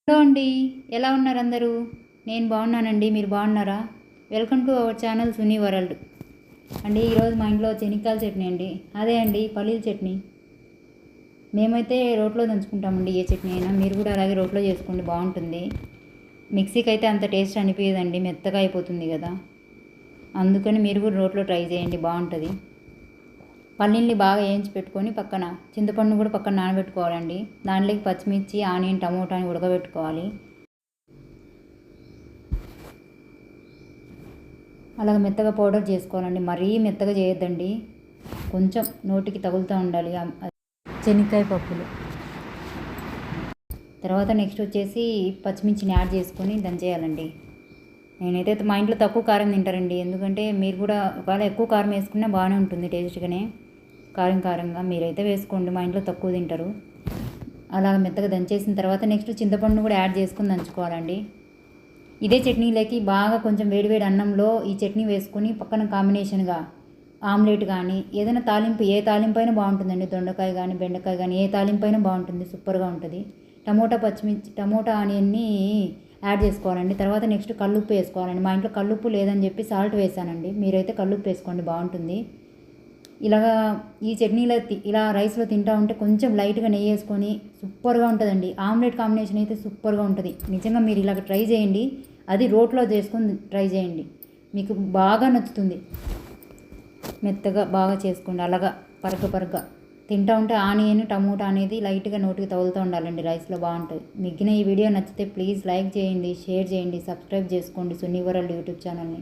Hello అండి, ఎలా ఉన్నారు అందరూ? నేను బాగున్నానండి. మీరు బాగున్నారా? Welcome to our channel Suni world అండి. ఈరోజు మా ఇంట్లో చెనిక్కాయల చట్నీ అండి. అదే అండి, పల్లీల చట్నీ. మేమైతే రోట్లో దంచుకుంటామండి. ఏ చట్నీ అయినా మీరు కూడా అలాగే రోట్లో చేసుకోండి, బాగుంటుంది. మిక్సీకి అయితే అంత టేస్ట్ అనిపించదండి, మెత్తగా అయిపోతుంది కదా. అందుకని మీరు కూడా రోట్లో ట్రై చేయండి, బాగుంటుంది. పల్లీల్ని బాగా వేయించి పెట్టుకొని పక్కన చింతపండు కూడా పక్కన నానబెట్టుకోవాలండి. దాంట్లోకి పచ్చిమిర్చి, ఆనియన్, టమోటాని ఉడకబెట్టుకోవాలి. అలాగ మెత్తగా పౌడర్ చేసుకోవాలండి. మరీ మెత్తగా చేయొద్దండి, కొంచెం నోటికి తగులుతూ ఉండాలి శనక్కాయ పప్పులు. తర్వాత నెక్స్ట్ వచ్చేసి పచ్చిమిర్చిని యాడ్ చేసుకొని దంచేయాలండి. నేనైతే మా ఇంట్లో తక్కువ కారం తింటారండి, ఎందుకంటే మీరు కూడా ఒకవేళ ఎక్కువ కారం వేసుకున్నా బాగానే ఉంటుంది టేస్ట్గానే. కారంగా మీరైతే వేసుకోండి, మా ఇంట్లో తక్కువ తింటారు. అలాగ మెత్తగా దంచేసిన తర్వాత నెక్స్ట్ చింతపండును కూడా యాడ్ చేసుకొని దంచుకోవాలండి. ఇదే చట్నీలోకి బాగా కొంచెం వేడివేడి అన్నంలో ఈ చట్నీ వేసుకొని పక్కన కాంబినేషన్గా ఆమ్లెట్ కానీ ఏదైనా తాలింపు, ఏ తాలింపు అయినా బాగుంటుందండి. దొండకాయ కానీ బెండకాయ కానీ ఏ తాలింపు అయినా బాగుంటుంది, సూపర్గా ఉంటుంది. టమోటా ఆనియన్ని యాడ్ చేసుకోవాలండి. తర్వాత నెక్స్ట్ కల్లుప్పు వేసుకోవాలండి. మా ఇంట్లో కల్లుప్పు లేదని చెప్పి సాల్ట్ వేసానండి, మీరైతే కల్లుప్పు వేసుకోండి, బాగుంటుంది. ఇలాగా ఈ చట్నీలో ఇలా రైస్లో తింటూ ఉంటే కొంచెం లైట్గా నెయ్యి వేసుకొని సూపర్గా ఉంటుందండి. ఆమ్లెట్ కాంబినేషన్ అయితే సూపర్గా ఉంటుంది. నిజంగా మీరు ఇలాగ ట్రై చేయండి, అది రోట్లో చేసుకొని ట్రై చేయండి, మీకు బాగా నచ్చుతుంది. మెత్తగా బాగా చేసుకోండి, అలాగా పరగ తింటూ ఉంటే ఆనియన్, టమోటా అనేది లైట్గా నోటికి తగులుతూ ఉండాలండి, రైస్లో బాగుంటుంది. మీకు ఈ వీడియో నచ్చితే ప్లీజ్ లైక్ చేయండి, షేర్ చేయండి, సబ్స్క్రైబ్ చేసుకోండి సున్నీ వరల్డ్ యూట్యూబ్ ఛానల్ని.